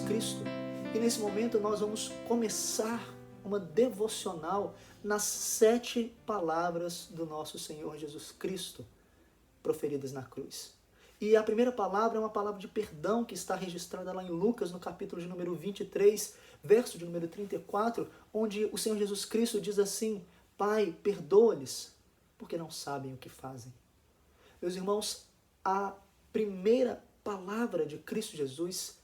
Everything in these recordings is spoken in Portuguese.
Cristo. E nesse momento nós vamos começar uma devocional nas 7 palavras do nosso Senhor Jesus Cristo, proferidas na cruz. E a primeira palavra é uma palavra de perdão que está registrada lá em Lucas, no capítulo de número 23, verso de número 34, onde o Senhor Jesus Cristo diz assim: Pai, perdoa-lhes, porque não sabem o que fazem. Meus irmãos, a primeira palavra de Cristo Jesus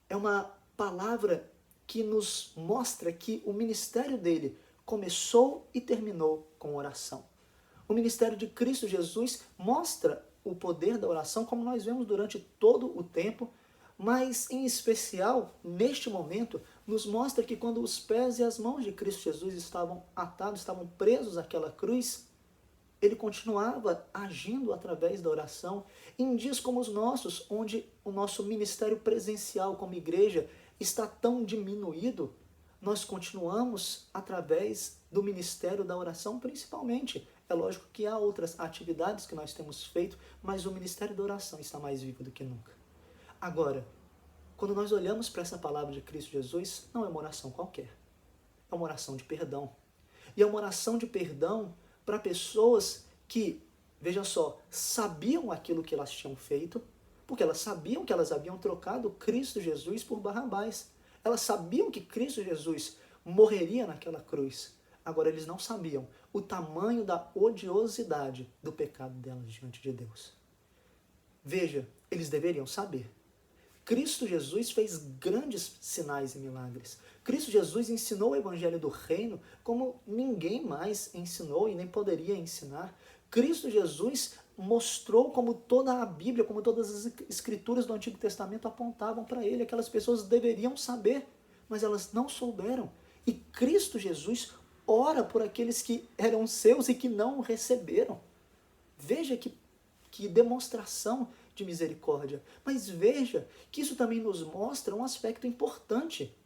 é uma palavra que nos mostra que o ministério dele começou e terminou com oração. O ministério de Cristo Jesus mostra o poder da oração, como nós vemos durante todo o tempo, mas em especial, neste momento, nos mostra que quando os pés e as mãos de Cristo Jesus estavam atados, estavam presos àquela cruz, ele continuava agindo através da oração. Em dias como os nossos, onde o nosso ministério presencial como igreja está tão diminuído, nós continuamos através do ministério da oração, principalmente. É lógico que há outras atividades que nós temos feito, mas o ministério da oração está mais vivo do que nunca. Agora, quando nós olhamos para essa palavra de Cristo Jesus, não é uma oração qualquer. É uma oração de perdão. E é uma oração de perdão para pessoas que, veja só, sabiam aquilo que elas tinham feito, porque elas sabiam que elas haviam trocado Cristo Jesus por Barrabás. Elas sabiam que Cristo Jesus morreria naquela cruz. Agora, eles não sabiam o tamanho da odiosidade do pecado delas diante de Deus. Veja, eles deveriam saber. Cristo Jesus fez grandes sinais e milagres. Cristo Jesus ensinou o evangelho do reino como ninguém mais ensinou e nem poderia ensinar. Cristo Jesus mostrou como toda a Bíblia, como todas as escrituras do Antigo Testamento apontavam para ele. Aquelas pessoas deveriam saber, mas elas não souberam. E Cristo Jesus ora por aqueles que eram seus e que não o receberam. Veja que demonstração de misericórdia. Mas veja que isso também nos mostra um aspecto importante.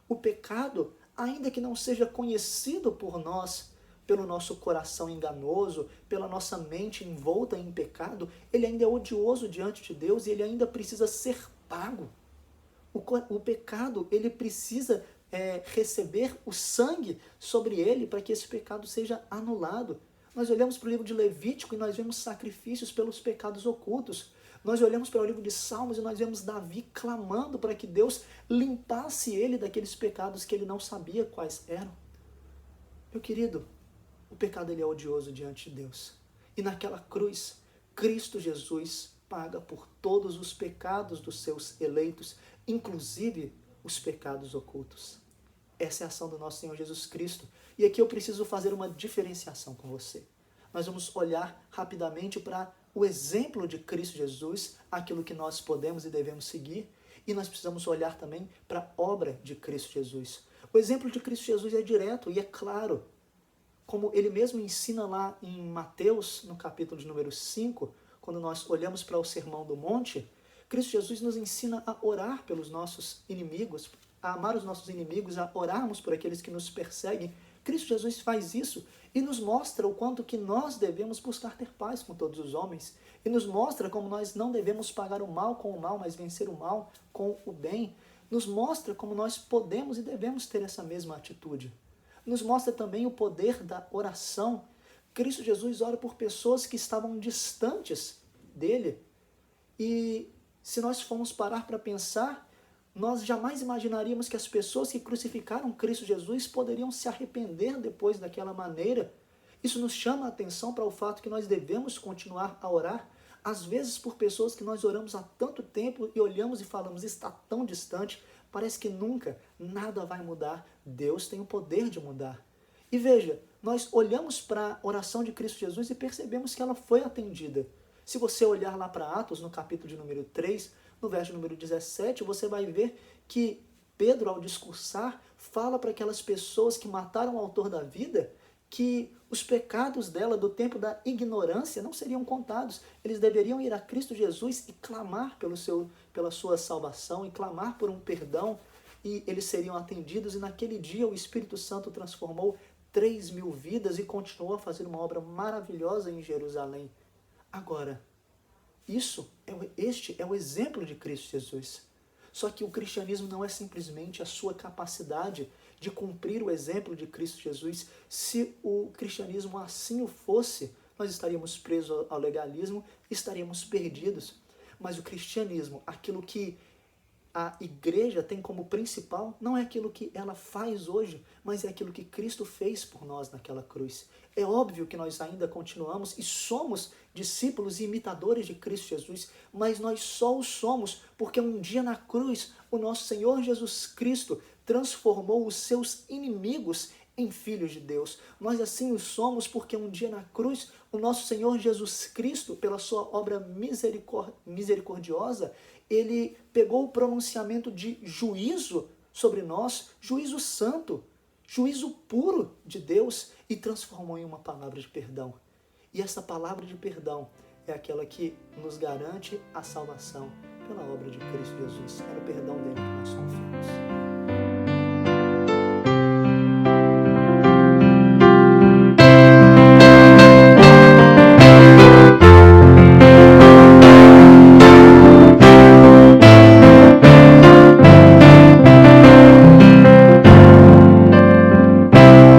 O pecado, ainda que não seja conhecido por nós, pelo nosso coração enganoso, pela nossa mente envolta em pecado, ele ainda é odioso diante de Deus e ele ainda precisa ser pago. O pecado, ele precisa receber o sangue sobre ele para que esse pecado seja anulado. Nós olhamos para o livro de Levítico e nós vemos sacrifícios pelos pecados ocultos. Nós olhamos para o livro de Salmos e nós vemos Davi clamando para que Deus limpasse ele daqueles pecados que ele não sabia quais eram. Meu querido, o pecado ele é odioso diante de Deus. E naquela cruz, Cristo Jesus paga por todos os pecados dos seus eleitos, inclusive os pecados ocultos. Essa é a ação do nosso Senhor Jesus Cristo. E aqui eu preciso fazer uma diferenciação com você. Nós vamos olhar rapidamente para o exemplo de Cristo Jesus, aquilo que nós podemos e devemos seguir, e nós precisamos olhar também para a obra de Cristo Jesus. O exemplo de Cristo Jesus é direto e é claro. Como ele mesmo ensina lá em Mateus, no capítulo de número 5, quando nós olhamos para o Sermão do Monte, Cristo Jesus nos ensina a orar pelos nossos inimigos, a amar os nossos inimigos, a orarmos por aqueles que nos perseguem. Cristo Jesus faz isso e nos mostra o quanto que nós devemos buscar ter paz com todos os homens. E nos mostra como nós não devemos pagar o mal com o mal, mas vencer o mal com o bem. Nos mostra como nós podemos e devemos ter essa mesma atitude. Nos mostra também o poder da oração. Cristo Jesus ora por pessoas que estavam distantes dele. E se nós formos parar para pensar, nós jamais imaginaríamos que as pessoas que crucificaram Cristo Jesus poderiam se arrepender depois daquela maneira. Isso nos chama a atenção para o fato que nós devemos continuar a orar, às vezes por pessoas que nós oramos há tanto tempo e olhamos e falamos, está tão distante, parece que nunca nada vai mudar. Deus tem o poder de mudar. E veja, nós olhamos para a oração de Cristo Jesus e percebemos que ela foi atendida. Se você olhar lá para Atos, no capítulo de número 3, no verso número 17, você vai ver que Pedro, ao discursar, fala para aquelas pessoas que mataram o autor da vida que os pecados dela do tempo da ignorância não seriam contados. Eles deveriam ir a Cristo Jesus e clamar pela sua salvação, e clamar por um perdão, e eles seriam atendidos. E naquele dia o Espírito Santo transformou 3.000 vidas e continuou a fazer uma obra maravilhosa em Jerusalém. Agora, este é o exemplo de Cristo Jesus. Só que o cristianismo não é simplesmente a sua capacidade de cumprir o exemplo de Cristo Jesus. Se o cristianismo assim o fosse, nós estaríamos presos ao legalismo, estaríamos perdidos. Mas o cristianismo, aquilo que a igreja tem como principal, não é aquilo que ela faz hoje, mas é aquilo que Cristo fez por nós naquela cruz. É óbvio que nós ainda continuamos e somos discípulos e imitadores de Cristo Jesus, mas nós só o somos porque um dia na cruz o nosso Senhor Jesus Cristo transformou os seus inimigos em filhos de Deus. Nós assim o somos porque um dia na cruz o nosso Senhor Jesus Cristo, pela sua obra misericordiosa, ele pegou o pronunciamento de juízo sobre nós, juízo santo, juízo puro de Deus, e transformou em uma palavra de perdão. E essa palavra de perdão é aquela que nos garante a salvação pela obra de Cristo Jesus. É no perdão dele que nós confiamos.